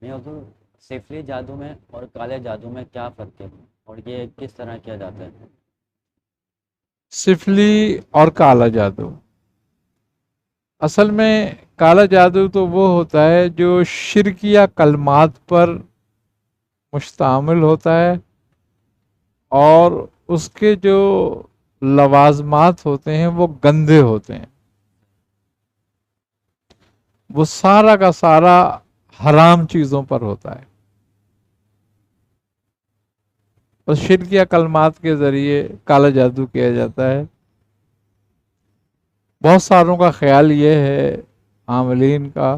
میں حضور، سفلی جادو میں اور کالے جادو میں کیا فرق ہے، اور یہ کس طرح کیا جاتا ہے؟ سفلی اور کالا جادو، اصل میں کالا جادو تو وہ ہوتا ہے جو شرکیہ کلمات پر مشتمل ہوتا ہے، اور اس کے جو لوازمات ہوتے ہیں وہ گندے ہوتے ہیں، وہ سارا کا سارا حرام چیزوں پر ہوتا ہے، اور شرکیہ کلمات کے ذریعے کالا جادو کیا جاتا ہے۔ بہت ساروں کا خیال یہ ہے، عاملین کا،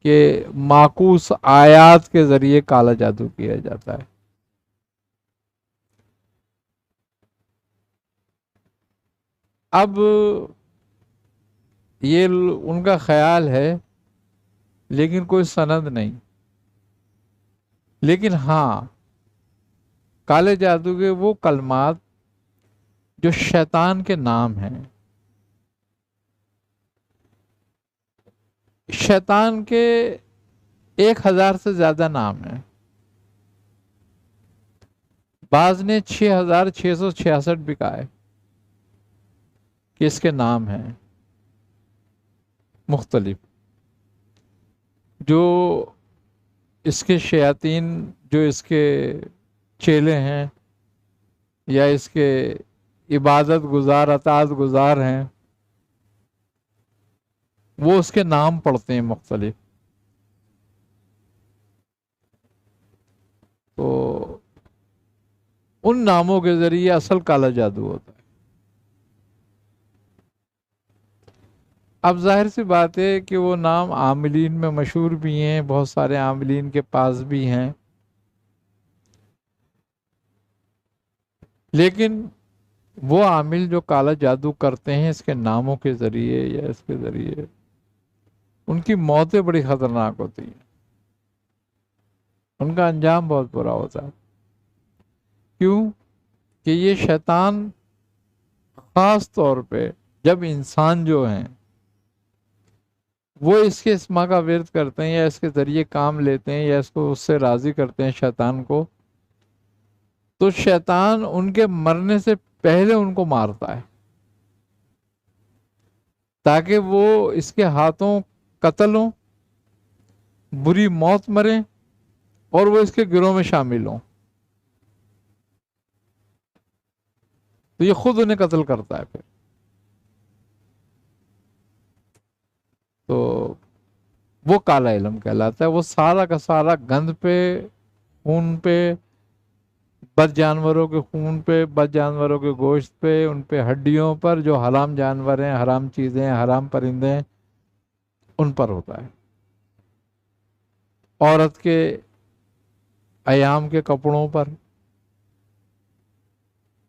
کہ معکوس آیات کے ذریعے کالا جادو کیا جاتا ہے۔ اب یہ ان کا خیال ہے، لیکن کوئی سند نہیں۔ لیکن ہاں، کالے جادو کے وہ کلمات جو شیطان کے نام ہیں، شیطان کے 1000 سے زیادہ نام ہیں، بعض نے 6666 بھی کہا ہے کہ اس کے نام ہیں مختلف، جو اس کے شیاطین، جو اس کے چیلے ہیں، یا اس کے عبادت گزار، اطاعت گزار ہیں، وہ اس کے نام پڑھتے ہیں مختلف۔ تو ان ناموں کے ذریعے اصل کالا جادو ہوتا ہے۔ اب ظاہر سی بات ہے کہ وہ نام عاملین میں مشہور بھی ہیں، بہت سارے عاملین کے پاس بھی ہیں، لیکن وہ عامل جو کالا جادو کرتے ہیں اس کے ناموں کے ذریعے یا اس کے ذریعے، ان کی موتیں بڑی خطرناک ہوتی ہیں، ان کا انجام بہت برا ہوتا ہے۔ کیوں کہ یہ شیطان خاص طور پہ جب انسان جو ہیں وہ اس کے اسما کا ورد کرتے ہیں، یا اس کے ذریعے کام لیتے ہیں، یا اس کو اس سے راضی کرتے ہیں شیطان کو، تو شیطان ان کے مرنے سے پہلے ان کو مارتا ہے، تاکہ وہ اس کے ہاتھوں قتل ہوں، بری موت مریں، اور وہ اس کے گروہ میں شامل ہوں، تو یہ خود انہیں قتل کرتا ہے پھر۔ تو وہ کالا علم کہلاتا ہے، وہ سارا کا سارا گند پہ، خون پہ، بد جانوروں کے خون پہ، بد جانوروں کے گوشت پہ، ان پہ ہڈیوں پر، جو حرام جانور ہیں، حرام چیزیں ہیں، حرام پرندے ہیں، ان پر ہوتا ہے۔ عورت کے ایام کے کپڑوں پر،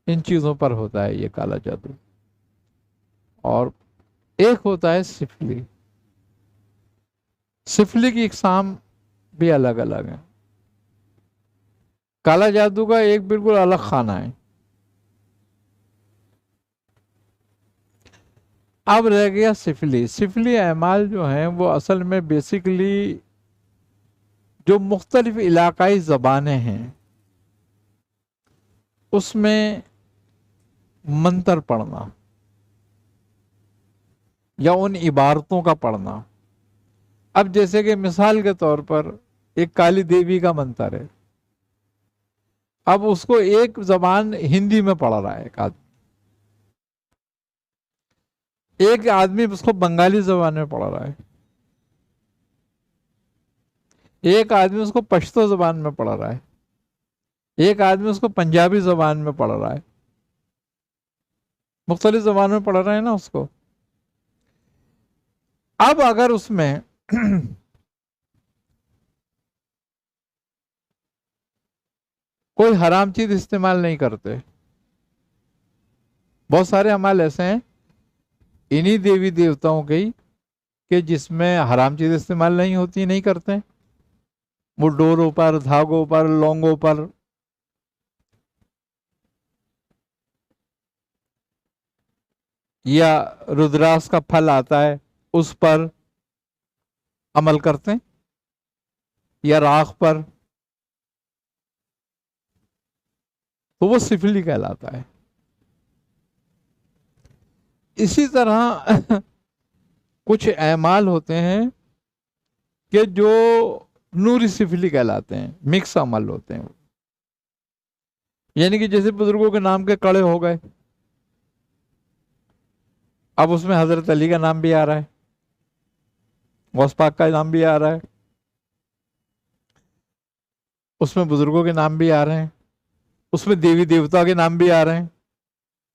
ان چیزوں پر ہوتا ہے یہ کالا جادو۔ اور ایک ہوتا ہے سفلی، سفلی کی اقسام بھی الگ الگ ہیں۔ کالا جادو کا ایک بالکل الگ خانہ ہے۔ اب رہ گیا سفلی۔ سفلی اعمال جو ہیں وہ اصل میں بیسیکلی جو مختلف علاقائی زبانیں ہیں اس میں منتر پڑھنا یا ان عبارتوں کا پڑھنا۔ اب جیسے کہ مثال کے طور پر ایک کالی دیوی کا منتر ہے، اب اس کو ایک زبان ہندی میں پڑھ رہا ہے ایک آدمی اس کو بنگالی زبان میں پڑھ رہا ہے، ایک آدمی اس کو پشتو زبان میں پڑھ رہا ہے، ایک آدمی اس کو پنجابی زبان میں پڑھ رہا ہے، مختلف زبان میں پڑھ رہے ہیں نا اس کو۔ اب اگر اس میں کوئی حرام چیز استعمال نہیں کرتے، بہت سارے اعمال ایسے ہیں انہی دیوی دیوتاؤں کے کہ جس میں حرام چیز استعمال نہیں ہوتی، نہیں کرتے، وہ ڈوروں پر، دھاگوں پر، لونگوں پر، یا رودراس کا پھل آتا ہے اس پر عمل کرتے ہیں۔ یا راکھ پر، تو وہ سفلی کہلاتا ہے۔ اسی طرح کچھ اعمال ہوتے ہیں کہ جو نوری سفلی کہلاتے ہیں، مکس عمل ہوتے ہیں، یعنی کہ جیسے بزرگوں کے نام کے کڑے ہو گئے، اب اس میں حضرت علی کا نام بھی آ رہا ہے، غوث پاک کا نام بھی آ رہا ہے، اس میں بزرگوں کے نام بھی آ رہے ہیں، اس میں دیوی دیوتا کے نام بھی آ رہے ہیں،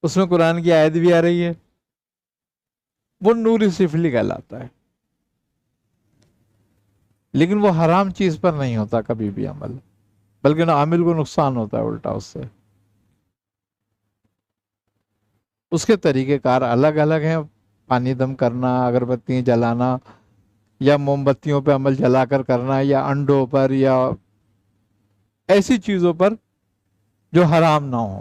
اس میں قرآن کی آیت بھی آ رہی ہے، وہ نوری سفلی کہلاتا ہے۔ لیکن وہ حرام چیز پر نہیں ہوتا کبھی بھی عمل، بلکہ عامل کو نقصان ہوتا ہے الٹا اس سے۔ اس کے طریقہ کار الگ الگ ہیں، پانی دم کرنا، اگربتیاں جلانا، یا موم بتیوں پہ عمل جلا کر کرنا، یا انڈوں پر، یا ایسی چیزوں پر جو حرام نہ ہو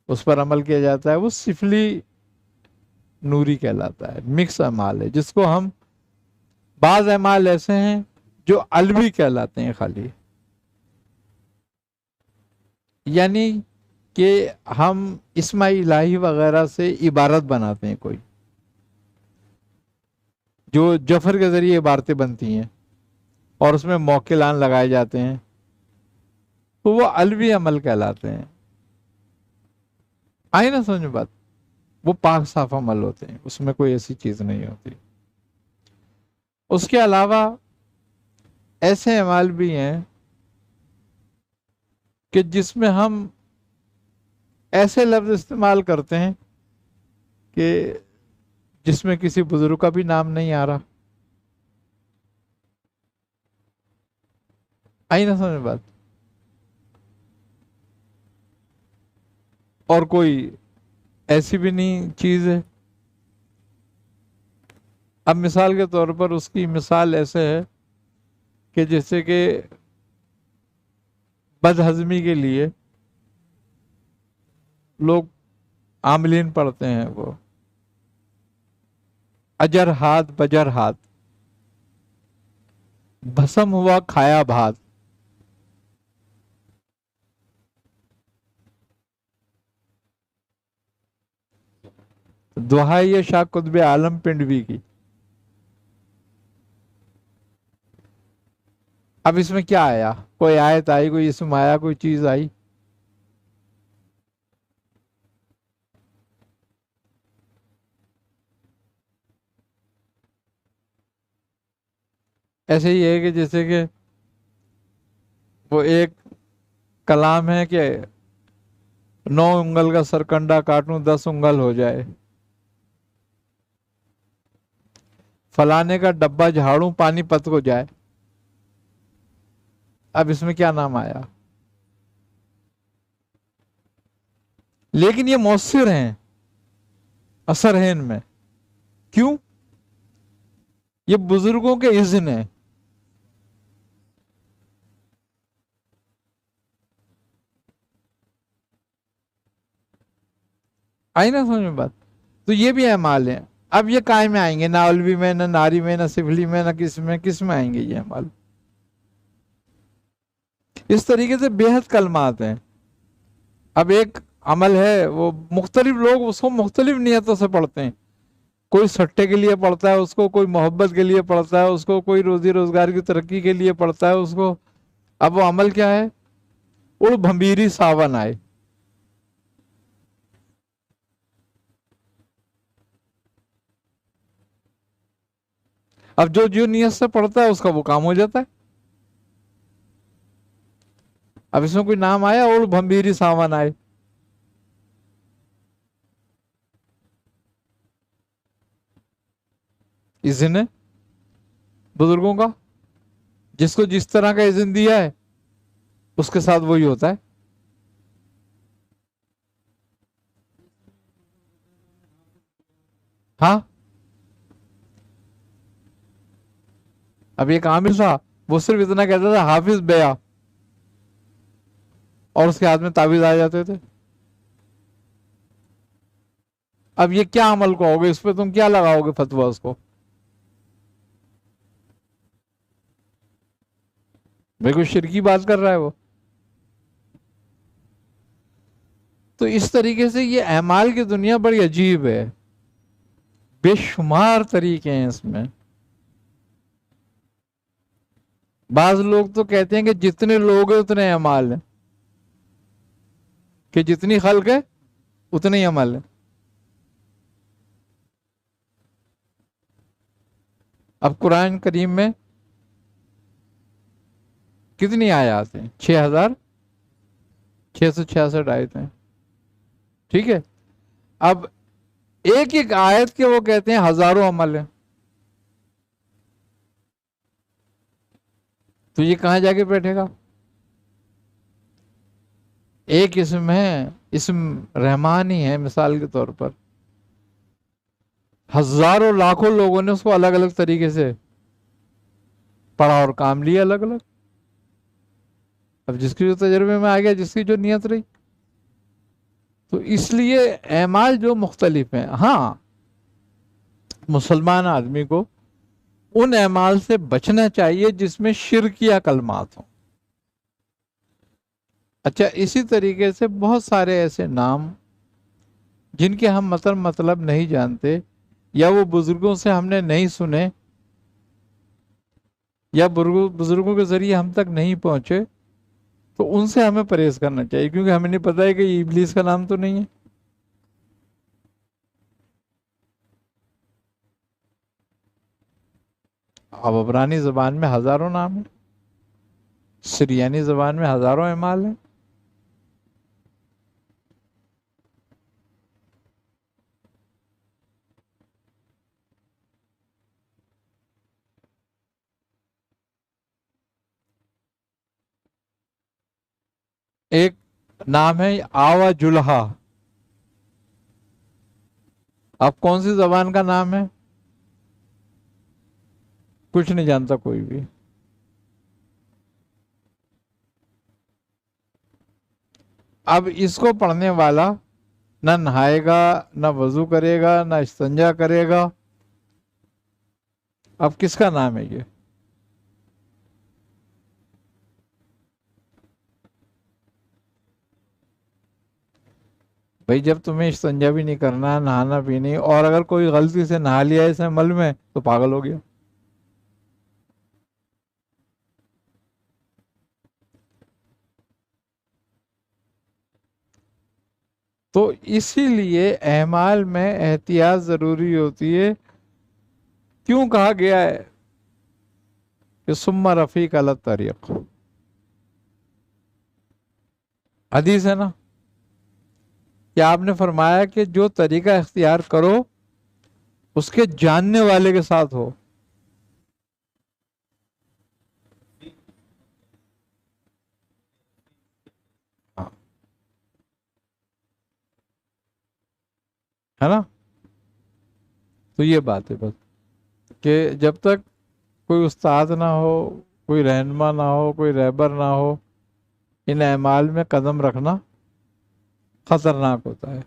اس پر عمل کیا جاتا ہے، وہ سفلی نوری کہلاتا ہے، مکس اعمال ہے، جس کو ہم بعض اعمال ایسے ہیں جو علوی کہلاتے ہیں خالی، یعنی کہ ہم اسماء الہی وغیرہ سے عبارت بناتے ہیں، کوئی جو جفر کے ذریعے عبارتیں بنتی ہیں اور اس میں موکلان لگائے جاتے ہیں، تو وہ علوی عمل کہلاتے ہیں۔ آئی نا سمجھ میں بات؟ وہ پاک صاف عمل ہوتے ہیں، اس میں کوئی ایسی چیز نہیں ہوتی۔ اس کے علاوہ ایسے اعمال بھی ہیں کہ جس میں ہم ایسے لفظ استعمال کرتے ہیں کہ جس میں کسی بزرگ کا بھی نام نہیں آ رہا۔ آئی نا سمجھ بات؟ اور کوئی ایسی بھی نہیں چیز ہے۔ اب مثال کے طور پر اس کی مثال ایسے ہے کہ جیسے کہ بد ہضمی کے لیے لوگ عاملین پڑھتے ہیں، وہ اجر ہاتھ بجر ہاتھ، بھسم ہوا کھایا بھات، دہائی شاہ قطب عالم پنڈوی کی۔ اب اس میں کیا آیا؟ کوئی آیت آئی، کوئی اسم آیا، کوئی چیز آئی؟ ایسے ہی ہے کہ جیسے کہ وہ ایک کلام ہے کہ 9 انگل کا سرکنڈا کاٹوں 10 انگل ہو جائے، فلانے کا ڈبہ جھاڑوں پانی پت کو جائے۔ اب اس میں کیا نام آیا؟ لیکن یہ مؤثر ہیں، اثر ہے ان میں۔ کیوں؟ یہ بزرگوں کے اذن ہے۔ آئی نا سمجھ میں بات؟ تو یہ بھی اعمال ہیں۔ اب یہ کائے میں آئیں گے؟ نہ علوی میں، نہ ناری میں، نہ سفلی میں، نہ کس میں آئیں گے یہ اعمال؟ اس طریقے سے بے حد کلمات ہیں۔ اب ایک عمل ہے، وہ مختلف لوگ اس کو مختلف نیتوں سے پڑھتے ہیں، کوئی سٹے کے لیے پڑھتا ہے اس کو، کوئی محبت کے لیے پڑھتا ہے اس کو، کوئی روزی روزگار کی ترقی کے لیے پڑھتا ہے اس کو۔ اب وہ عمل کیا ہے؟ اڑ بھمبیری ساون آئے۔ اب جو نیت سے پڑھتا ہے اس کا وہ کام ہو جاتا ہے۔ اب اس میں کوئی نام آیا اڑ بھمبیری ساون آئے؟ اذن ہے بزرگوں کا، جس کو جس طرح کا اذن دیا ہے اس کے ساتھ وہی ہوتا ہے۔ ہاں، اب ایک عامل تھا، وہ صرف اتنا کہتا تھا حافظ بیا، اور اس کے ہاتھ میں تعویذ آ جاتے تھے۔ اب یہ کیا عمل کو ہوگے؟ اس پہ تم کیا لگاؤ گے فتویٰ اس کو؟ بھائی کوئی شرکی بات کر رہا ہے وہ. تو اس طریقے سے یہ اعمال کی دنیا بڑی عجیب ہے، بے شمار طریقے ہیں اس میں. بعض لوگ تو کہتے ہیں کہ جتنے لوگ ہیں اتنے اعمال ہیں، کہ جتنی خلق ہے اتنے ہی عمل ہیں. اب قرآن کریم میں کتنی آیات ہیں؟ 6666 آیتیں. ٹھیک ہے. اب ایک ایک آیت کے وہ کہتے ہیں ہزاروں عمل ہیں. تو یہ کہاں جا کے بیٹھے گا؟ ایک اسم ہے، اسم رحمان ہی ہے مثال کے طور پر، ہزاروں لاکھوں لوگوں نے اس کو الگ الگ طریقے سے پڑھا اور کام لیا الگ الگ. اب جس کی جو تجربے میں آ گیا، جس کی جو نیت رہی. تو اس لیے اعمال جو مختلف ہیں، ہاں مسلمان آدمی کو ان اعمال سے بچنا چاہیے جس میں شرکیہ کلمات ہوں. اچھا، اسی طریقے سے بہت سارے ایسے نام جن کے ہم مطلب نہیں جانتے، یا وہ بزرگوں سے ہم نے نہیں سنے، یا بزرگوں کے ذریعے ہم تک نہیں پہنچے، تو ان سے ہمیں پرہیز کرنا چاہیے، کیونکہ ہمیں نہیں پتا ہے کہ یہ ابلیس کا نام تو نہیں ہے. اب عبرانی زبان میں ہزاروں نام ہیں، سریانی زبان میں ہزاروں اعمال ہیں. ایک نام ہے آوا جلہا. اب کون سی زبان کا نام ہے؟ کچھ نہیں جانتا کوئی بھی. اب اس کو پڑھنے والا نہ نہائے گا، نہ وضو کرے گا، نہ استنجا کرے گا. اب کس کا نام ہے یہ؟ بھائی جب تمہیں استنجا بھی نہیں کرنا، نہانا بھی نہیں، اور اگر کوئی غلطی سے نہا لیا اس عمل میں تو پاگل ہو گیا. تو اسی لیے اعمال میں احتیاط ضروری ہوتی ہے. کیوں کہا گیا ہے کہ ثم رفیق علی الطریق؟ حدیث ہے نا کہ آپ نے فرمایا کہ جو طریقہ اختیار کرو اس کے جاننے والے کے ساتھ ہو. ہے نا؟ تو یہ بات ہے بس، کہ جب تک کوئی استاد نہ ہو، کوئی رہنما نہ ہو، کوئی رہبر نہ ہو، ان اعمال میں قدم رکھنا خطرناک ہوتا ہے.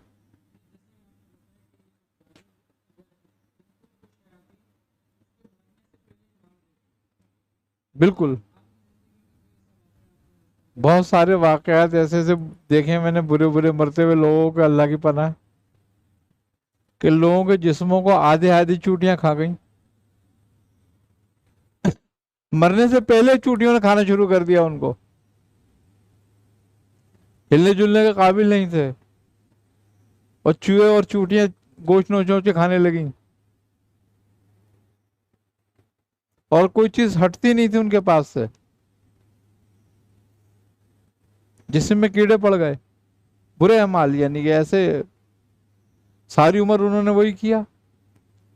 بالکل. بہت سارے واقعات ایسے ایسے دیکھے میں نے، برے برے مرتے ہوئے لوگوں کے، اللہ کی پناہ، کہ لوگوں کے جسموں کو آدھے آدھی چوٹیاں کھا گئیں. مرنے سے پہلے چوٹیوں نے کھانا شروع کر دیا ان کو. ہلنے جلنے کے قابل نہیں تھے، اور چوہے اور چوٹیاں گوشت نوچ نوچ کے کھانے لگیں، اور کوئی چیز ہٹتی نہیں تھی ان کے پاس سے. جسم میں کیڑے پڑ گئے. برے اعمال، یعنی کہ ایسے ساری عمر انہوں نے وہی کیا،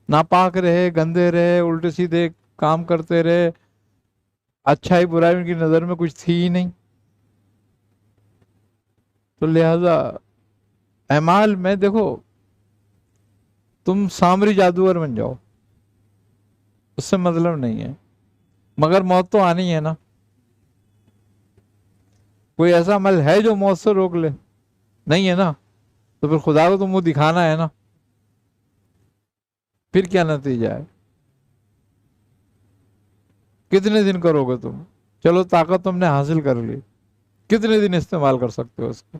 ناپاک رہے، گندے رہے، الٹے سیدھے کام کرتے رہے، اچھائی برائی ان کی نظر میں کچھ تھی ہی نہیں. تو لہذا اعمال میں دیکھو، تم سامری جادوگر بن جاؤ، اس سے مطلب نہیں ہے، مگر موت تو آنی ہے نا. کوئی ایسا عمل ہے جو موت سے روک لے؟ نہیں ہے نا. تو پھر خدا کو تو منہ دکھانا ہے نا. پھر کیا نتیجہ ہے؟ کتنے دن کرو گے تم؟ چلو طاقت تم نے حاصل کر لی، کتنے دن استعمال کر سکتے ہو اس کو؟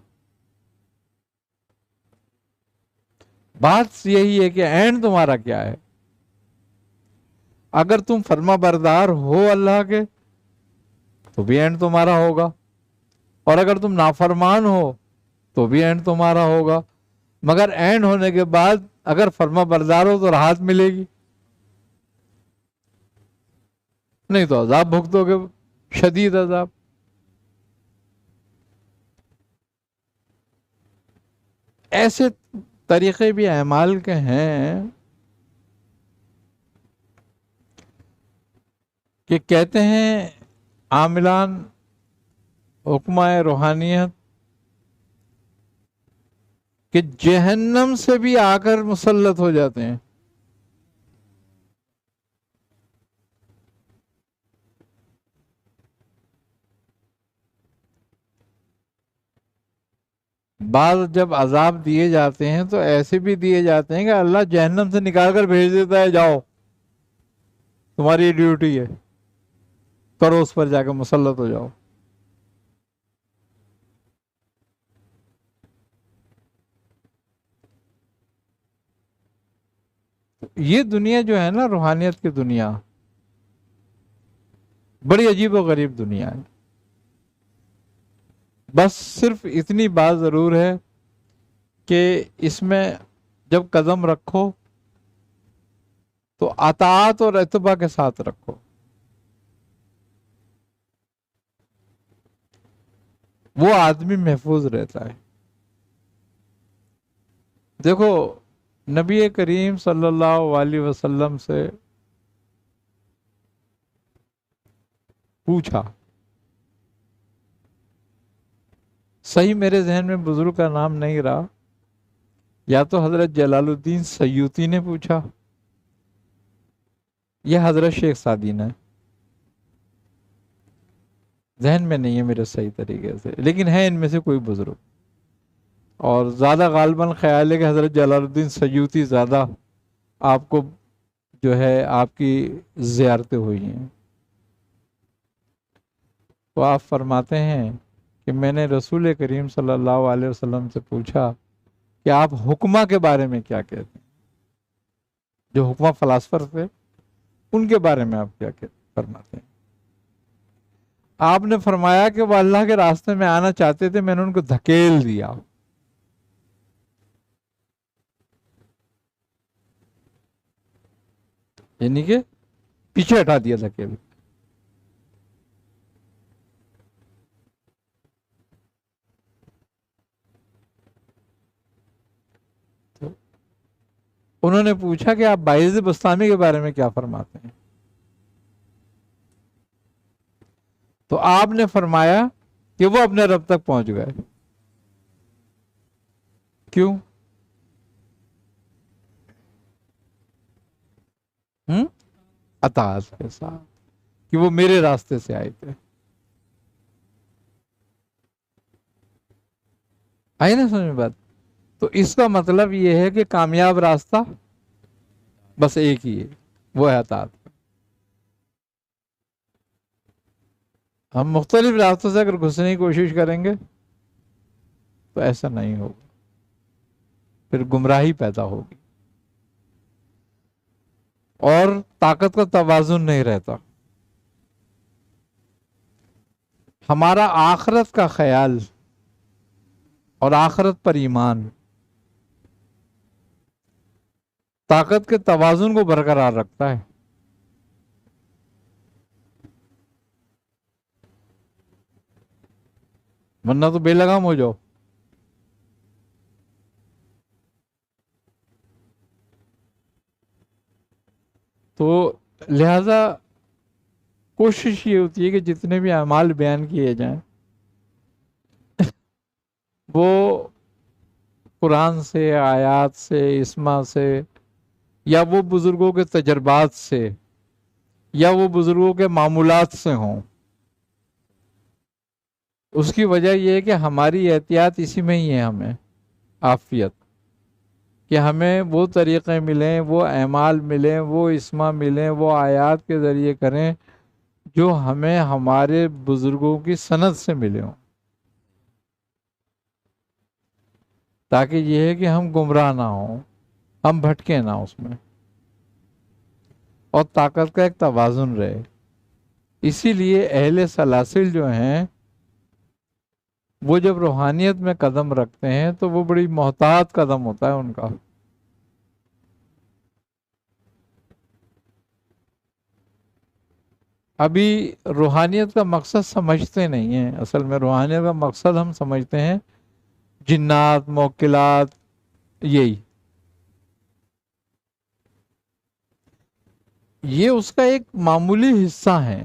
بات یہی ہے کہ اینڈ تمہارا کیا ہے؟ اگر تم فرما بردار ہو اللہ کے تو بھی اینڈ تمہارا ہوگا، اور اگر تم نافرمان ہو تو بھی اینڈ تمہارا ہوگا، مگر اینڈ ہونے کے بعد اگر فرما بردار ہو تو راحت ملے گی، نہیں تو عذاب بھگتو گے، شدید عذاب۔ ایسے طریقے بھی اعمال کے ہیں کہ کہتے ہیں عاملان حکمہ روحانیت کہ جہنم سے بھی آ کر مسلط ہو جاتے ہیں۔ بعض جب عذاب دیے جاتے ہیں تو ایسے بھی دیے جاتے ہیں کہ اللہ جہنم سے نکال کر بھیج دیتا ہے، جاؤ تمہاری یہ ڈیوٹی ہے، کرو، اس پر جا کے مسلط ہو جاؤ۔ یہ دنیا جو ہے نا، روحانیت کی دنیا، بڑی عجیب و غریب دنیا ہے۔ بس صرف اتنی بات ضرور ہے کہ اس میں جب قدم رکھو تو اطاعت اور اتباع کے ساتھ رکھو۔ وہ آدمی محفوظ رہتا ہے۔ دیکھو نبی کریم صلی اللہ علیہ وسلم سے پوچھا، صحیح میرے ذہن میں بزرگ کا نام نہیں رہا، یا تو حضرت جلال الدین سیوطی نے پوچھا یا حضرت شیخ سعدی نے، ذہن میں نہیں ہے میرے صحیح طریقے سے، لیکن ہے ان میں سے کوئی بزرگ، اور زیادہ غالباً خیال ہے کہ حضرت جلال الدین سیوطی زیادہ آپ کو جو ہے آپ کی زیارتیں ہوئی ہیں۔ تو آپ فرماتے ہیں کہ میں نے رسول کریم صلی اللہ علیہ وسلم سے پوچھا کہ آپ حکمہ کے بارے میں کیا کہتے ہیں، جو حکمہ فلاسفر تھے ان کے بارے میں آپ کیا فرماتے ہیں؟ آپ نے فرمایا کہ وہ اللہ کے راستے میں آنا چاہتے تھے، میں نے ان کو دھکیل دیا۔ یعنی کہ پیچھے ہٹا دیا دھکیل۔ انہوں نے پوچھا کہ آپ بایزید بستامی کے بارے میں کیا فرماتے ہیں؟ تو آپ نے فرمایا کہ وہ اپنے رب تک پہنچ گئے۔ کیوں؟ اطاعت کے ساتھ، کہ وہ میرے راستے سے آئے تھے۔ آئی نا سمجھ میں بات؟ تو اس کا مطلب یہ ہے کہ کامیاب راستہ بس ایک ہی ہے، وہ ہے اطاعت۔ ہم مختلف راستوں سے اگر گھسنے کی کوشش کریں گے تو ایسا نہیں ہوگا، پھر گمراہی پیدا ہوگی اور طاقت کا توازن نہیں رہتا۔ ہمارا آخرت کا خیال اور آخرت پر ایمان طاقت کے توازن کو برقرار رکھتا ہے۔ ورنہ تو بے لگام ہو جاؤ۔ تو لہذا کوشش یہ ہوتی ہے کہ جتنے بھی اعمال بیان کیے جائیں وہ قرآن سے، آیات سے، اسما سے، یا وہ بزرگوں کے تجربات سے، یا وہ بزرگوں کے معمولات سے ہوں۔ اس کی وجہ یہ ہے کہ ہماری احتیاط اسی میں ہی ہے، ہمیں عافیت، کہ ہمیں وہ طریقے ملیں، وہ اعمال ملیں، وہ اسما ملیں، وہ آیات کے ذریعے کریں جو ہمیں ہمارے بزرگوں کی سند سے ملے ہوں، تاکہ یہ ہے کہ ہم گمراہ نہ ہوں، ہم بھٹکے نہ اس میں، اور طاقت کا ایک توازن رہے۔ اسی لیے اہل سلاسل جو ہیں وہ جب روحانیت میں قدم رکھتے ہیں تو وہ بڑی محتاط قدم ہوتا ہے ان کا۔ ابھی روحانیت کا مقصد سمجھتے نہیں ہیں، اصل میں روحانیت کا مقصد ہم سمجھتے ہیں جنات، موکلات، یہی، یہ اس کا ایک معمولی حصہ ہیں،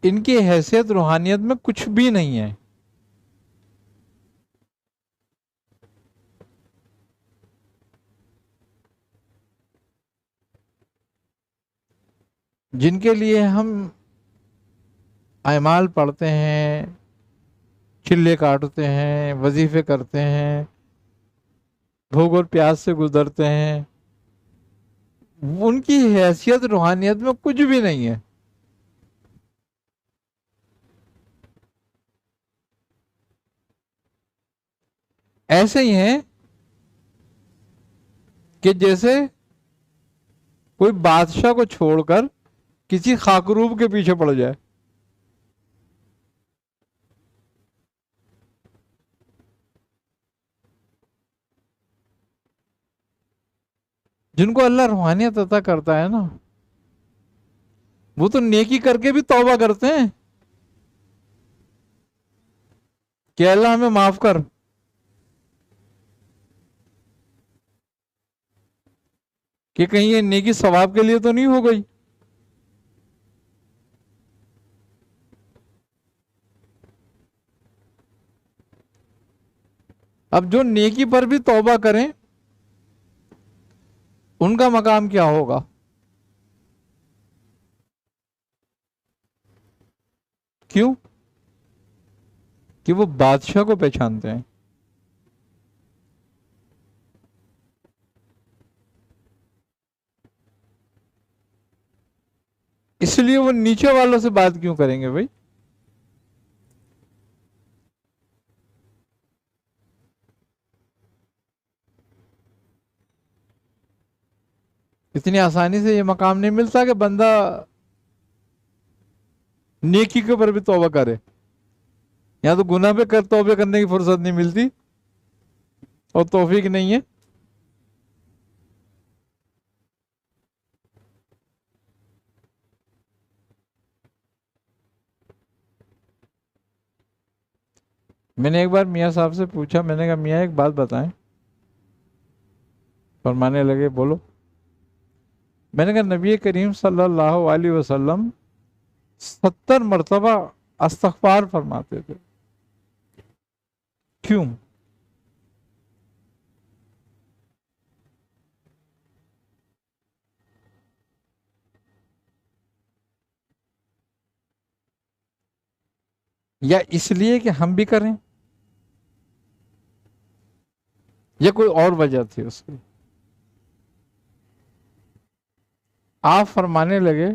ان کی حیثیت روحانیت میں کچھ بھی نہیں ہے۔ جن کے لیے ہم اعمال پڑھتے ہیں، چلے کاٹتے ہیں، وظیفے کرتے ہیں، بھوک اور پیاس سے گزرتے ہیں، ان کی حیثیت روحانیت میں کچھ بھی نہیں ہے۔ ایسے ہی ہیں کہ جیسے کوئی بادشاہ کو چھوڑ کر کسی خاکروب کے پیچھے پڑ جائے، جن کو اللہ روحانیت عطا کرتا ہے نا، وہ تو نیکی کر کے بھی توبہ کرتے ہیں کہ اللہ ہمیں معاف کر، کہ کہیں یہ نیکی ثواب کے لیے تو نہیں ہو گئی۔ اب جو نیکی پر بھی توبہ کریں ان کا مقام کیا ہوگا؟ کیوں؟ کہ وہ بادشاہ کو پہچانتے ہیں، اس لیے وہ نیچے والوں سے بات کیوں کریں گے بھائی؟ اتنی آسانی سے یہ مقام نہیں ملتا کہ بندہ نیکی کے اوپر بھی توبہ کرے، یا تو گناہ پہ توبہ کرنے کی فرصت نہیں ملتی اور توفیق نہیں ہے۔ میں نے ایک بار میاں صاحب سے پوچھا، میں نے کہا میاں ایک بات بتائیں، فرمانے لگے بولو۔ میں نے کہا نبی کریم صلی اللہ علیہ وسلم 70 مرتبہ استغفار فرماتے تھے، کیوں؟ یا اس لیے کہ ہم بھی کریں، یا کوئی اور وجہ تھی اس کی؟ آپ فرمانے لگے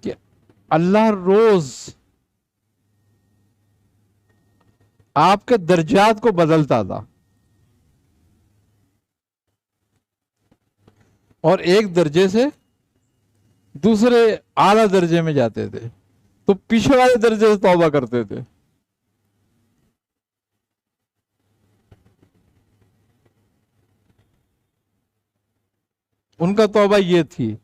کہ اللہ روز آپ کے درجات کو بدلتا تھا، اور ایک درجے سے دوسرے اعلیٰ درجے میں جاتے تھے، تو پیچھے والے درجے سے توبہ کرتے تھے۔ ان کا توبہ یہ تھی،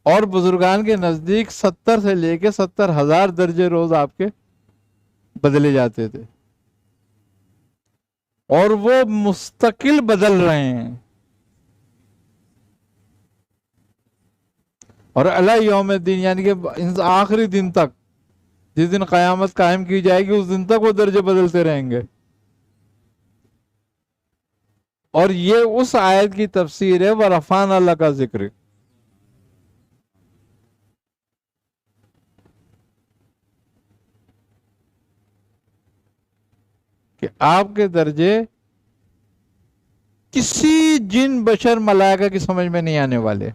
اور بزرگان کے نزدیک 70 سے لے کے 70,000 درجے روز آپ کے بدلے جاتے تھے، اور وہ مستقل بدل رہے ہیں، اور الی یوم الدین، یعنی کہ آخری دن تک، جس دن قیامت قائم کی جائے گی اس دن تک وہ درجے بدلتے رہیں گے۔ اور یہ اس آیت کی تفسیر ہے وَرَفَعْنَا لَكَ ذِکْرَكَ، کہ آپ کے درجے کسی جن بشر ملائکہ کی سمجھ میں نہیں آنے والے،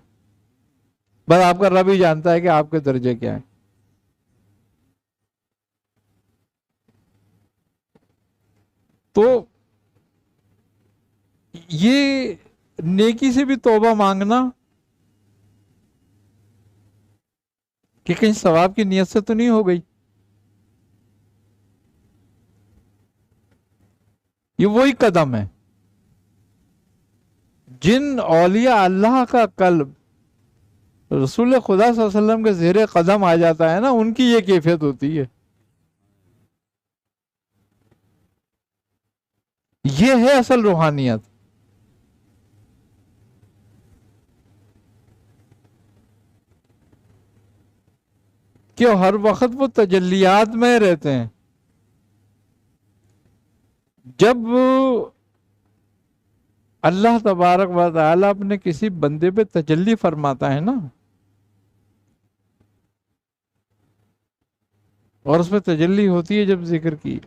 بس آپ کا رب ہی جانتا ہے کہ آپ کے درجے کیا ہیں۔ تو یہ نیکی سے بھی توبہ مانگنا کہ کہیں ثواب کی نیت سے تو نہیں ہو گئی، یہ وہی قدم ہے۔ جن اولیاء اللہ کا قلب رسول خدا صلی اللہ علیہ وسلم کے زیر قدم آ جاتا ہے نا، ان کی یہ کیفیت ہوتی ہے۔ یہ ہے اصل روحانیت۔ کہ ہر وقت وہ تجلیات میں رہتے ہیں۔ جب اللہ تبارک و تعالی اپنے کسی بندے پہ تجلی فرماتا ہے نا، اور اس پہ تجلی ہوتی ہے جب ذکر کی،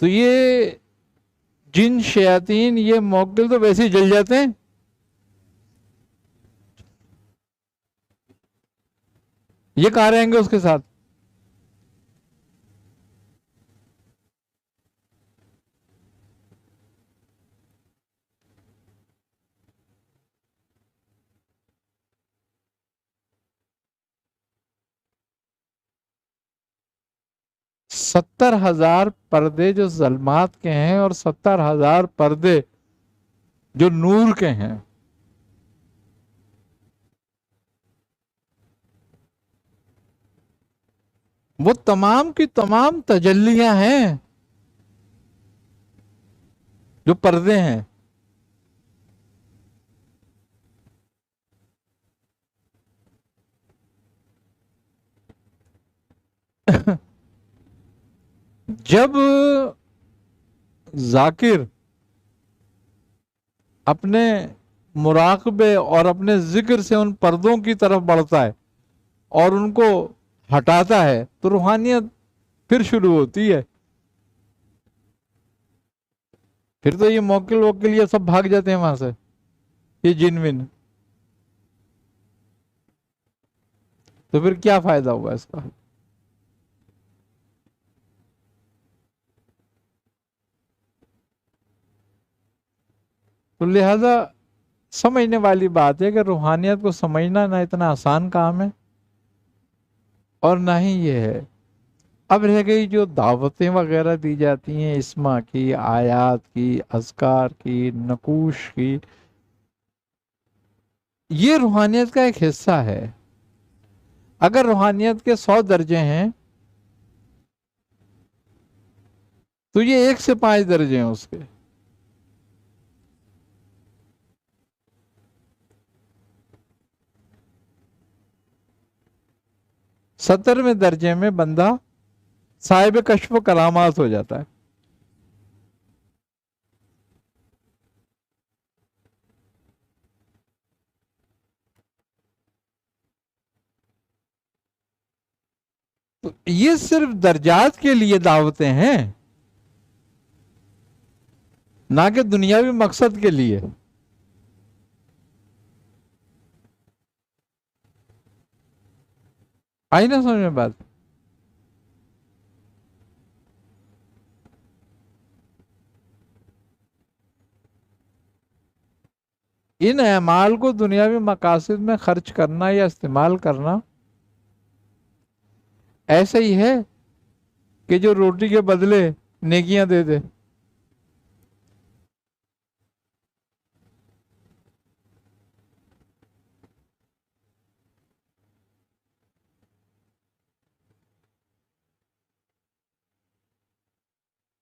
تو یہ جن شیاطین یہ موکل تو ویسے ہی جل جاتے ہیں۔ یہ کہاں رہیں گے اس کے ساتھ؟ ستر ہزار پردے جو ظلمات کے ہیں اور 70,000 پردے جو نور کے ہیں، وہ تمام کی تمام تجلیاں ہیں جو پردے ہیں۔ جب ذاکر اپنے مراقبے اور اپنے ذکر سے ان پردوں کی طرف بڑھتا ہے اور ان کو ہٹاتا ہے تو روحانیت پھر شروع ہوتی ہے۔ پھر تو یہ موکل ووکل یہ سب بھاگ جاتے ہیں وہاں سے، یہ جن ون۔ تو پھر کیا فائدہ ہوا اس کا؟ تو لہذا سمجھنے والی بات ہے کہ روحانیت کو سمجھنا نہ اتنا آسان کام ہے اور نہ ہی یہ ہے۔ اب رہ گئی جو دعوتیں وغیرہ دی جاتی ہیں اسما کی، آیات کی، اذکار کی، نقوش کی، یہ روحانیت کا ایک حصہ ہے۔ اگر روحانیت کے 100 درجے ہیں تو یہ 1 سے 5 درجے ہیں اس کے۔ سترویں درجے میں بندہ صاحب کشف و کرامات ہو جاتا ہے۔ تو یہ صرف درجات کے لیے دعوتیں ہیں، نہ کہ دنیاوی مقصد کے لیے۔ آئی نہ سمجھ میں بات؟ ان اعمال کو دنیاوی مقاصد میں خرچ کرنا یا استعمال کرنا ایسا ہی ہے کہ جو روٹی کے بدلے نیکیاں دے دے۔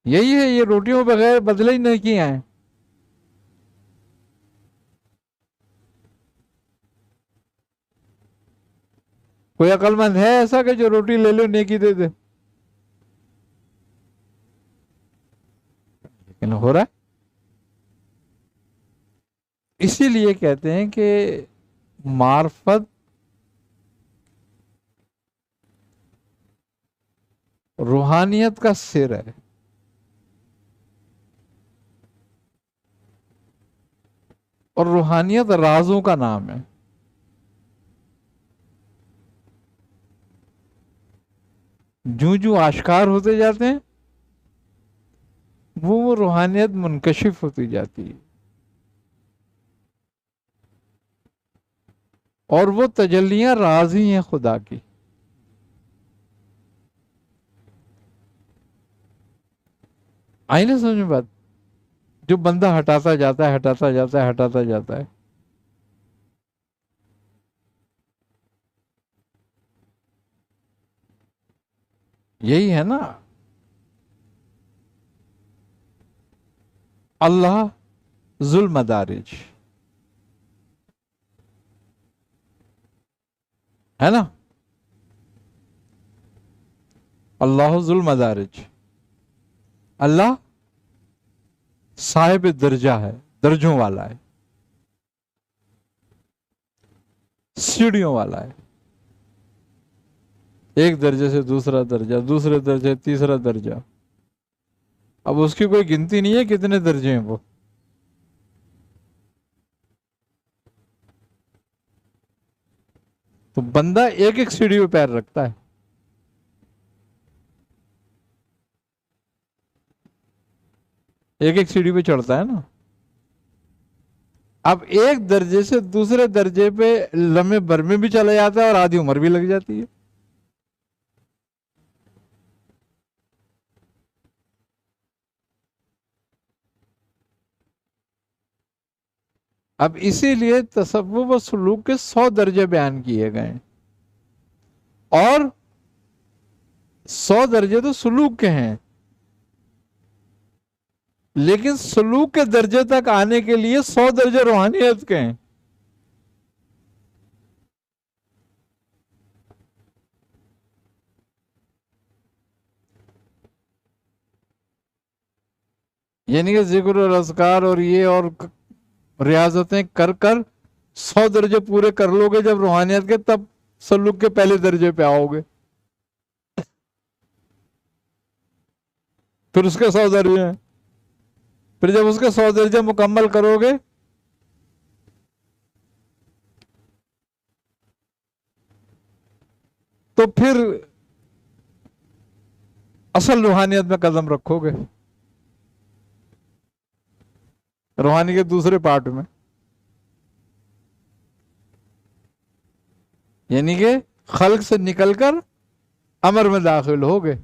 یہی ہے، یہ روٹیوں بغیر بدلے ہی نیکیاں ہیں۔ کوئی عقل مند ہے ایسا کہ جو روٹی لے لو نیکی دے دے؟ لیکن ہو رہا ہے۔ اسی لیے کہتے ہیں کہ معرفت روحانیت کا سر ہے۔ اور روحانیت رازوں کا نام ہے. جو جو آشکار ہوتے جاتے ہیں وہ روحانیت منکشف ہوتی جاتی ہے. اور وہ تجلیاں راز ہی ہیں خدا کی. آئی نا سمجھ میں بات؟ جو بندہ ہٹاتا جاتا ہے ہٹاتا جاتا ہے ہٹاتا جاتا ہے. یہی ہے نا اللہ ذو المدارج، ہے نا؟ اللہ ذو المدارج، اللہ صاحب درجہ ہے، درجوں والا ہے، سیڑھیوں والا ہے. ایک درجے سے دوسرا درجہ، دوسرے درجے تیسرا درجہ. اب اس کی کوئی گنتی نہیں ہے کتنے درجے ہیں وہ. تو بندہ ایک ایک سیڑھی پہ پیر رکھتا ہے. ایک ایک سیڑھی پہ چڑھتا ہے نا. اب ایک درجے سے دوسرے درجے پہ لمحے بھر میں بھی چلا جاتا ہے اور آدھی عمر بھی لگ جاتی ہے. اب اسی لیے تصوف و سلوک کے 100 درجے بیان کیے گئے ہیں، اور 100 درجے تو سلوک کے ہیں، لیکن سلوک کے درجے تک آنے کے لیے 100 درجے روحانیت کے ہیں. یعنی کہ ذکر اور اذکار اور یہ اور ریاضتیں کر کر 100 درجے پورے کر لو گے جب روحانیت کے، تب سلوک کے پہلے درجے پہ آؤ گے. پھر اس کے 100 درجے ہیں. پھر جب اس کے 100 درجے مکمل کرو گے تو پھر اصل روحانیت میں قدم رکھو گے، روحانی کے دوسرے پارٹ میں. یعنی کہ خلق سے نکل کر امر میں داخل ہو گئے.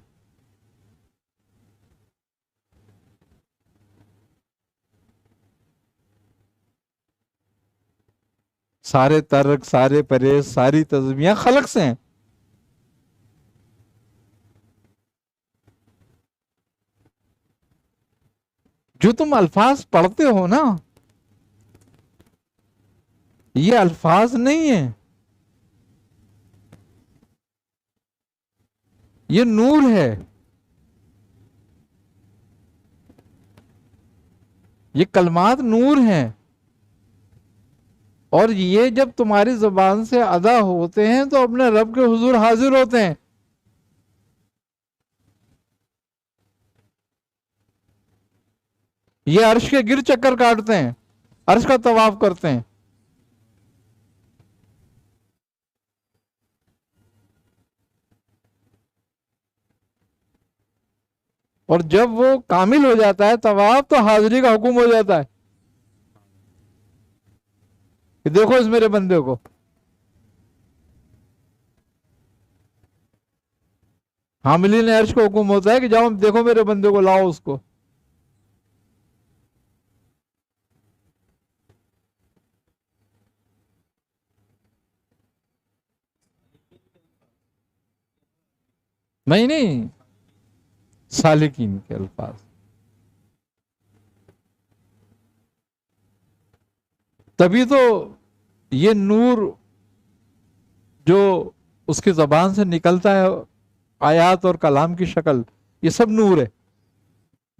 سارے ترک، سارے پرہیز، ساری تزمیاں خلق سے ہیں. جو تم الفاظ پڑھتے ہو نا، یہ الفاظ نہیں ہیں، یہ نور ہے. یہ کلمات نور ہیں، اور یہ جب تمہاری زبان سے ادا ہوتے ہیں تو اپنے رب کے حضور حاضر ہوتے ہیں. یہ عرش کے گر چکر کاٹتے ہیں، عرش کا طواف کرتے ہیں. اور جب وہ کامل ہو جاتا ہے طواف تو حاضری کا حکم ہو جاتا ہے کہ دیکھو اس میرے بندے کو. حاملین عرش کو حکم ہوتا ہے کہ جاؤ دیکھو میرے بندے کو، لاؤ اس کو. نہیں سالکین کے الفاظ. تبھی تو یہ نور جو اس کی زبان سے نکلتا ہے، آیات اور کلام کی شکل، یہ سب نور ہے.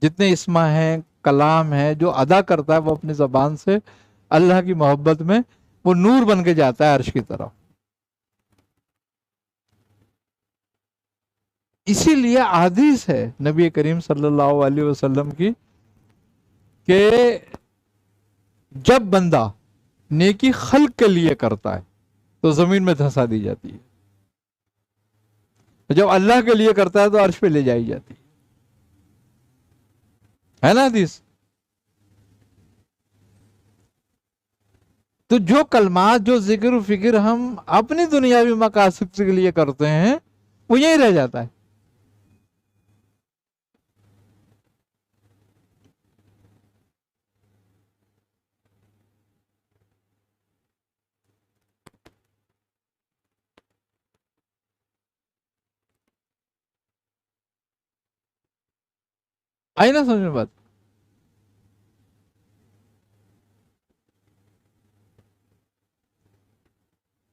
جتنے اسما ہیں، کلام ہے، جو ادا کرتا ہے وہ اپنی زبان سے اللہ کی محبت میں، وہ نور بن کے جاتا ہے عرش کی طرف. اسی لیے حدیث ہے نبی کریم صلی اللہ علیہ وسلم کی کہ جب بندہ نیکی خلق کے لیے کرتا ہے تو زمین میں دھسا دی جاتی ہے، جب اللہ کے لیے کرتا ہے تو عرش پہ لے جائی جاتی ہے نا حدیث؟ تو جو کلمات، جو ذکر و فکر ہم اپنی دنیاوی مقاصد کے لیے کرتے ہیں وہ یہی رہ جاتا ہے۔ آئی نا سمجھ میں بات؟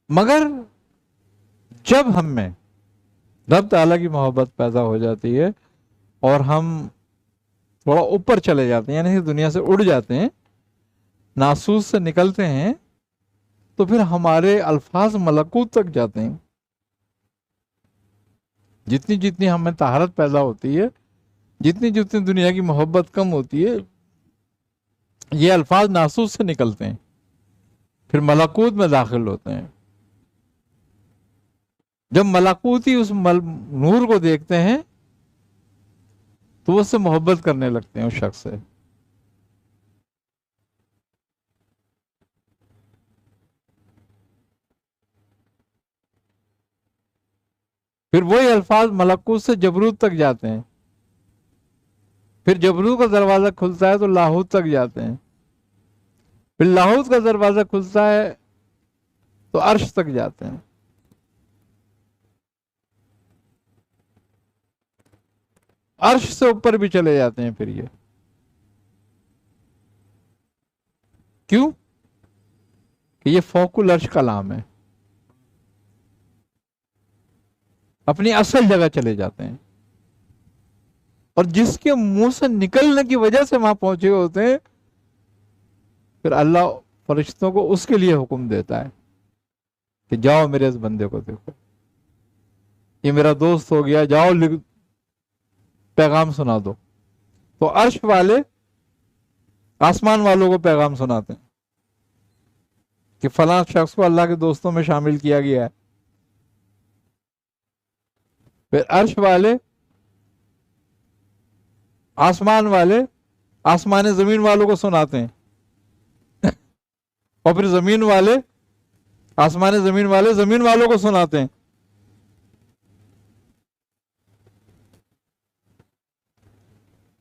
مگر جب ہم میں رب تعالیٰ کی محبت پیدا ہو جاتی ہے اور ہم تھوڑا اوپر چلے جاتے ہیں، یعنی دنیا سے اڑ جاتے ہیں، ناسوس سے نکلتے ہیں، تو پھر ہمارے الفاظ ملکوت تک جاتے ہیں۔ جتنی جتنی ہمیں طہارت پیدا ہوتی ہے، جتنی جتنی دنیا کی محبت کم ہوتی ہے، یہ الفاظ ناسوس سے نکلتے ہیں، پھر ملکوت میں داخل ہوتے ہیں۔ جب ملکوتی اس نور کو دیکھتے ہیں تو وہ اس سے محبت کرنے لگتے ہیں اس شخص سے۔ پھر وہی الفاظ ملکوت سے جبروت تک جاتے ہیں، پھر جبروت کا دروازہ کھلتا ہے تو لاہوت تک جاتے ہیں، پھر لاہوت کا دروازہ کھلتا ہے تو عرش تک جاتے ہیں۔ عرش سے اوپر بھی چلے جاتے ہیں پھر یہ، کیوں کہ یہ فوق العرش کلام ہے، اپنی اصل جگہ چلے جاتے ہیں، اور جس کے منہ سے نکلنے کی وجہ سے وہاں پہنچے ہوتے ہیں، پھر اللہ فرشتوں کو اس کے لیے حکم دیتا ہے کہ جاؤ میرے اس بندے کو دیکھو، یہ میرا دوست ہو گیا، جاؤ پیغام سنا دو۔ تو عرش والے آسمان والوں کو پیغام سناتے ہیں کہ فلاں شخص کو اللہ کے دوستوں میں شامل کیا گیا ہے۔ پھر عرش والے، آسمان والے، آسمان زمین والوں کو سناتے ہیں، اور پھر زمین والے، آسمان زمین والے زمین والوں کو سناتے ہیں۔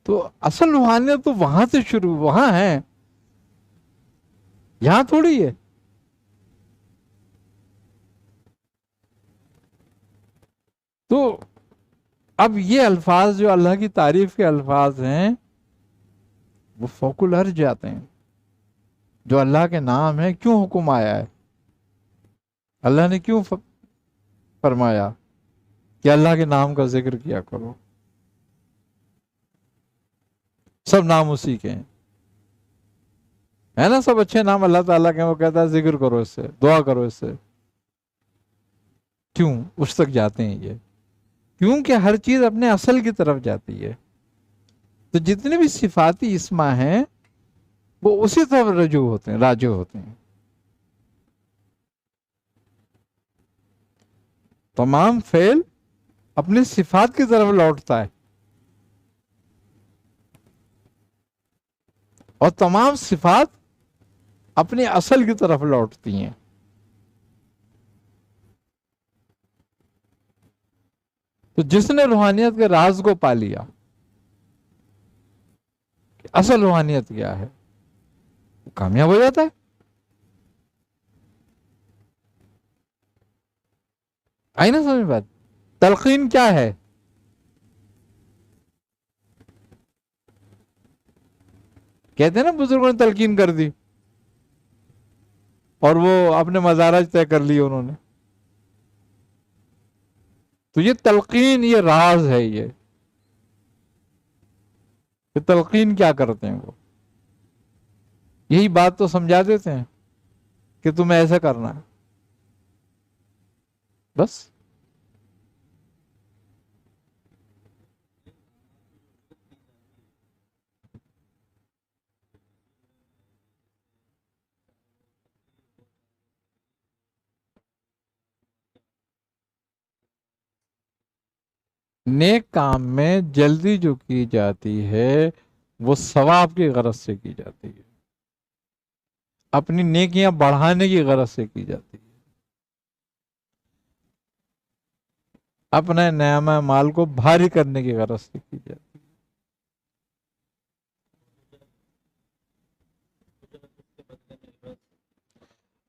تو اصل روحانیت تو وہاں سے شروع، وہاں ہے، یہاں تھوڑی ہے۔ تو اب یہ الفاظ جو اللہ کی تعریف کے الفاظ ہیں وہ فوق العرش جاتے ہیں۔ جو اللہ کے نام ہے، کیوں حکم آیا ہے، اللہ نے کیوں فرمایا کہ اللہ کے نام کا ذکر کیا کرو؟ سب نام اسی کے ہیں، ہے نا؟ سب اچھے نام اللہ تعالیٰ کے ہیں، وہ کہتا ہے ذکر کرو اس سے، دعا کرو اس سے۔ کیوں اس تک جاتے ہیں یہ؟ کیونکہ ہر چیز اپنے اصل کی طرف جاتی ہے۔ تو جتنے بھی صفاتی اسما ہیں وہ اسی طرف رجوع ہوتے ہیں، راجع ہوتے ہیں۔ تمام فعل اپنی صفات کی طرف لوٹتا ہے، اور تمام صفات اپنی اصل کی طرف لوٹتی ہیں۔ تو جس نے روحانیت کے راز کو پا لیا کہ اصل روحانیت کیا ہے، وہ کامیاب ہو جاتا ہے۔ آئی نا سمجھ بات؟ تلقین کیا ہے؟ کہتے ہیں نا بزرگوں نے تلقین کر دی اور وہ اپنے مزارج طے کر لیے انہوں نے۔ تو یہ تلقین، یہ راز ہے، یہ تلقین کیا کرتے ہیں؟ وہ یہی بات تو سمجھا دیتے ہیں کہ تمہیں ایسا کرنا ہے، بس۔ نیک کام میں جلدی جو کی جاتی ہے وہ ثواب کی غرض سے کی جاتی ہے، اپنی نیکیاں بڑھانے کی غرض سے کی جاتی ہے، اپنے نعمہ مال کو بھاری کرنے کی غرض سے کی جاتی ہے۔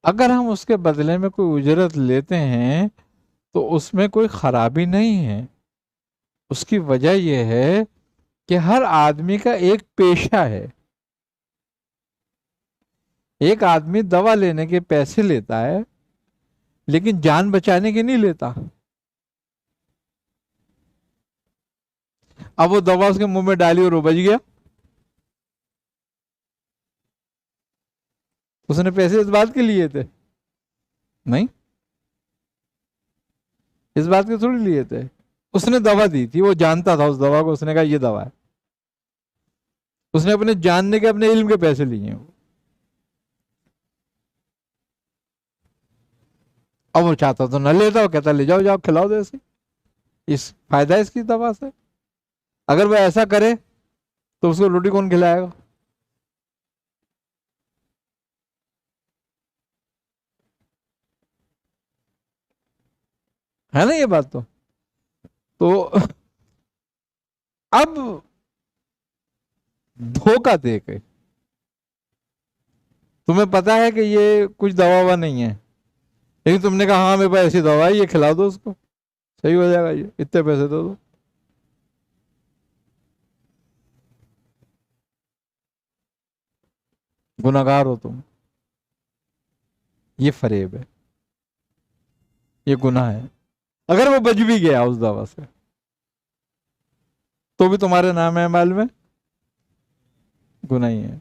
اگر ہم اس کے بدلے میں کوئی اجرت لیتے ہیں تو اس میں کوئی خرابی نہیں ہے۔ اس کی وجہ یہ ہے کہ ہر آدمی کا ایک پیشہ ہے۔ ایک آدمی دوا لینے کے پیسے لیتا ہے لیکن جان بچانے کے نہیں لیتا۔ اب وہ دوا اس کے منہ میں ڈالی اور وہ بچ گیا، اس نے پیسے اس بات کے لیے تھے؟ نہیں، اس بات کے تھوڑی لیے تھے۔ اس نے دوا دی تھی، وہ جانتا تھا اس دوا کو، اس نے کہا یہ دوا ہے، اس نے اپنے جاننے کے اپنے علم کے پیسے لیے ہیں۔ اب وہ چاہتا تو نہ لیتا، وہ کہتا لے جاؤ، جاؤ کھلاؤ دے اسے، اس فائدہ ہے اس کی دوا سے۔ اگر وہ ایسا کرے تو اس کو روٹی کون کھلائے گا؟ ہے نا یہ بات؟ تو اب دھوکہ دے کے تمہیں پتا ہے کہ یہ کچھ دوا ووا نہیں ہے، لیکن تم نے کہا ہاں میرے پاس ایسی دوا ہے، یہ کھلا دو اس کو، صحیح ہو جائے گا، یہ اتنے پیسے دے دو۔ گناہگار ہو تم، یہ فریب ہے، یہ گناہ ہے۔ اگر وہ بچ بھی گیا اس دوا سے تو بھی تمہارے نام اعمال میں گناہ ہی ہے۔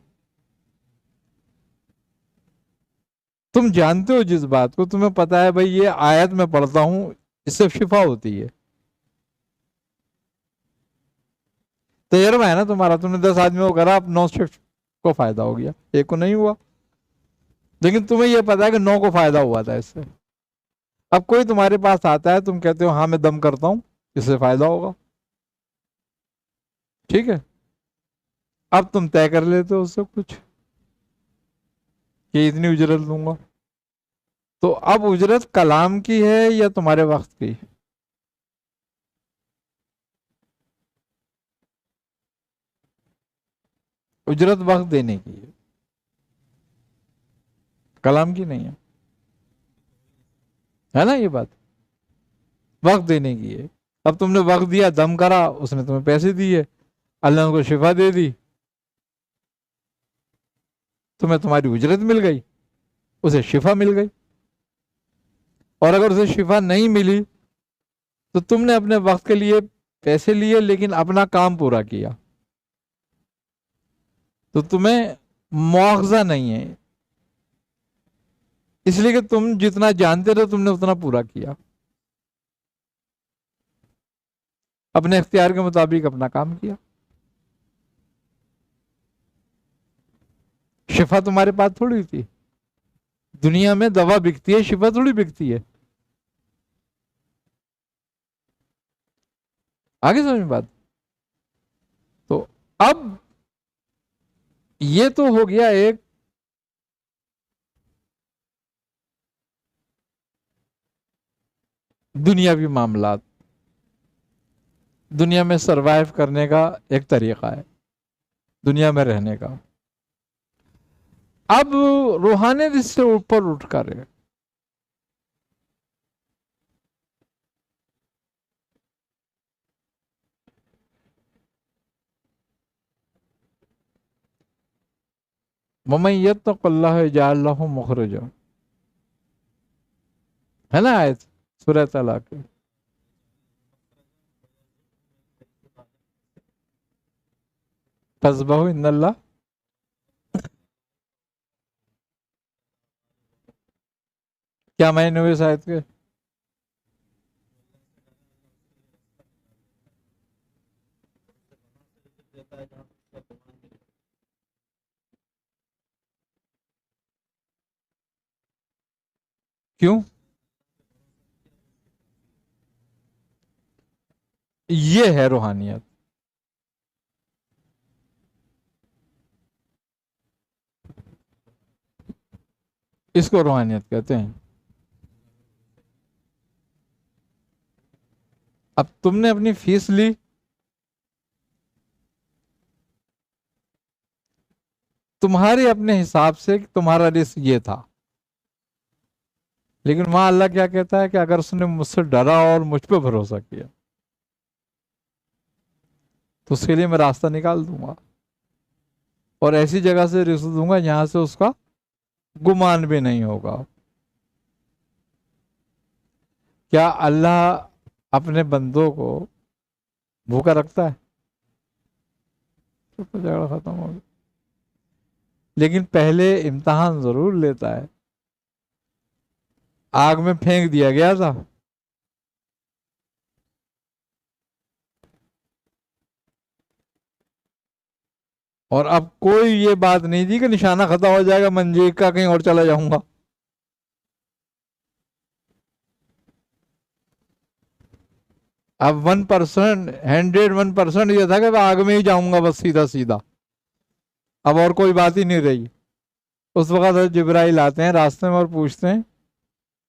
تم جانتے ہو جس بات کو، تمہیں پتا ہے بھائی یہ آیت میں پڑھتا ہوں اس سے شفا ہوتی ہے، تجربہ ہے نا تمہارا، تم نے 10 آدمیوں کو کرا، اب 9 کو فائدہ ہو گیا، ایک کو نہیں ہوا، لیکن تمہیں یہ پتا ہے کہ 9 کو فائدہ ہوا تھا اس سے۔ اب کوئی تمہارے پاس آتا ہے، تم کہتے ہو ہاں میں دم کرتا ہوں، اس سے فائدہ ہوگا، ٹھیک ہے، اب تم طے کر لیتے ہو اس سے کچھ کہ اتنی اجرت لوں گا، تو اب اجرت کلام کی ہے یا تمہارے وقت کی؟ اجرت وقت دینے کی ہے، کلام کی نہیں ہے نا یہ بات؟ وقت دینے کی ہے۔ اب تم نے وقت دیا، دم کرا، اس نے تمہیں پیسے دیے، اللہ نے کو شفا دے دی، تمہیں تمہاری اجرت مل گئی، اسے شفا مل گئی۔ اور اگر اسے شفا نہیں ملی تو تم نے اپنے وقت کے لیے پیسے لیے لیکن اپنا کام پورا کیا، تو تمہیں مواخذہ نہیں ہے، اس لیے کہ تم جتنا جانتے تھے تم نے اتنا پورا کیا، اپنے اختیار کے مطابق اپنا کام کیا۔ شفا تمہارے پاس تھوڑی تھی، دنیا میں دوا بکتی ہے، شفا تھوڑی بکتی ہے۔ آگے سمجھ بات؟ تو اب یہ تو ہو گیا ایک دنیاوی معاملات، دنیا میں سروائیو کرنے کا ایک طریقہ ہے، دنیا میں رہنے کا۔ اب روحانیت اس سے اوپر اٹھ کر ہے، وَمَن يَتَّقِ اللَّهَ يَجْعَل لَّهُ مَخْرَجًا، ہے نا آیت سورہ طلاق کی؟ فَاصْبِرُوا إِنَّ اللَّهَ، کیا معنی ہوئے اس آیت کے؟ کیوں؟ یہ ہے روحانیت. اس کو روحانیت کہتے ہیں. اب تم نے اپنی فیس لی، تمہارے اپنے حساب سے کہ تمہارا رزق یہ تھا، لیکن وہاں اللہ کیا کہتا ہے کہ اگر اس نے مجھ سے ڈرا اور مجھ پہ بھروسہ کیا تو اس کے لیے میں راستہ نکال دوں گا، اور ایسی جگہ سے رزق دوں گا جہاں سے اس کا گمان بھی نہیں ہوگا. کیا اللہ اپنے بندوں کو بھوکا رکھتا ہے؟ تو جھگڑا ختم ہو گیا. لیکن پہلے امتحان ضرور لیتا ہے. آگ میں پھینک دیا گیا تھا، اور اب کوئی یہ بات نہیں تھی کہ نشانہ ختم ہو جائے گا منجیک کا، کہیں اور چلا جاؤں گا. اب 1%، 101% یہ تھا کہ میں آگ میں ہی جاؤں گا بس سیدھا سیدھا. اب اور کوئی بات ہی نہیں رہی. اس وقت حضرت جبرائیل آتے ہیں راستے میں اور پوچھتے ہیں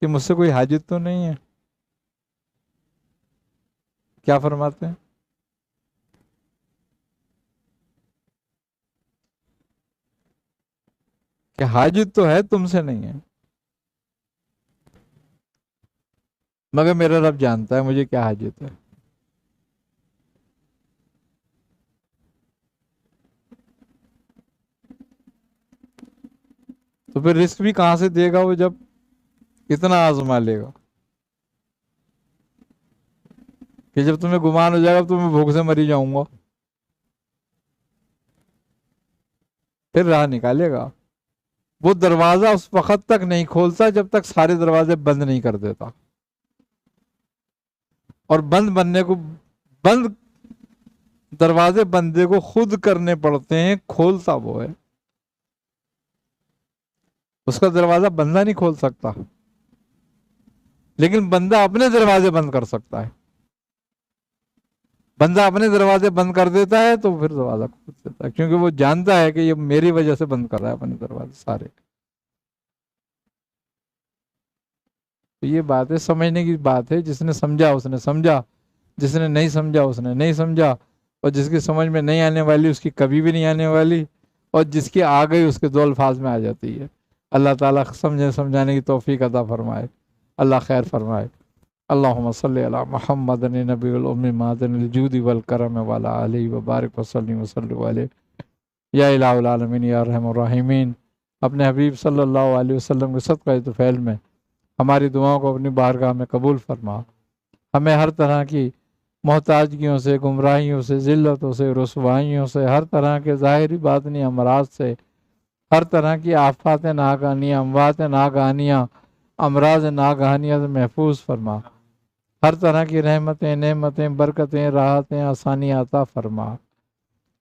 کہ مجھ سے کوئی حاجت تو نہیں ہے. کیا فرماتے ہیں؟ کہ حاجت تو ہے، تم سے نہیں ہے، مگر میرا رب جانتا ہے مجھے کیا حاجت ہے. تو پھر رزق بھی کہاں سے دے گا وہ جب اتنا آزما لے گا کہ جب تمہیں گمان ہو جائے گا تو میں بھوک سے مری جاؤں گا، پھر راہ نکالے گا. وہ دروازہ اس وقت تک نہیں کھولتا جب تک سارے دروازے بند نہیں کر دیتا. اور بند دروازے بندے کو خود کرنے پڑتے ہیں، کھولتا وہ ہے. اس کا دروازہ بندہ نہیں کھول سکتا، لیکن بندہ اپنے دروازے بند کر سکتا ہے. بندہ اپنے دروازے بند کر دیتا ہے تو پھر دروازہ کھول دیتا ہے، کیونکہ وہ جانتا ہے کہ یہ میری وجہ سے بند کر رہا ہے اپنے دروازے سارے. تو یہ بات ہے، سمجھنے کی بات ہے. جس نے سمجھا اس نے سمجھا، جس نے نہیں سمجھا اس نے نہیں سمجھا، اور جس کی سمجھ میں نہیں آنے والی اس کی کبھی بھی نہیں آنے والی، اور جس کی آ گئی اس کے دو الفاظ میں آ جاتی ہے. اللہ تعالیٰ سمجھانے کی توفیق عطا فرمائے. اللہ خیر فرمائے. اللہم صلی علی محمد نبی الأمی معدن الجود والکرم وعلی آلہ وبارک وسلم علیہ. یا الہ العالمین یا رحم الراحمین، اپنے حبیب صلی اللہ علیہ وسلم کے صدقہ طفیل میں ہماری دعاؤں کو اپنی بارگاہ میں قبول فرما. ہمیں ہر طرح کی محتاجگیوں سے، گمراہیوں سے، ذلتوں سے، رسوائیوں سے، ہر طرح کے ظاہری باطنی امراض سے، ہر طرح کی آفات ناگہانیاں، اموات ناگہانیاں، امراض ناگہانیاں سے محفوظ فرما. ہر طرح کی رحمتیں، نعمتیں، برکتیں، راحتیں، آسانیاں عطا فرما.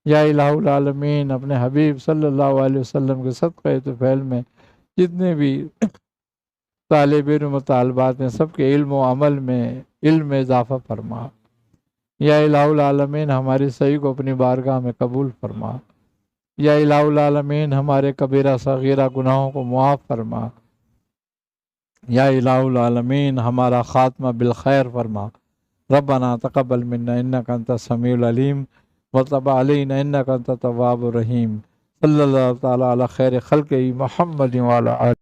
یا الہ العالمین، اپنے حبیب صلی اللہ علیہ وسلم کے صدقہ طفیل میں جتنے بھی طالب علم و طالبات ہیں سب کے علم و عمل میں علم میں اضافہ فرما. یا الہ العالمین، ہماری صحیح کو اپنی بارگاہ میں قبول فرما. یا الہ العالمین، ہمارے کبیرہ صغیرہ گناہوں کو معاف فرما. یا الہ العالمین، ہمارا خاتمہ بالخیر فرما. ربنا تقبل منا انک انت السمیع العلیم وتب علینا انک انت التواب الرحیم. صلی اللہ تعالی علی خیر خلقہ محمد وعلی آلہ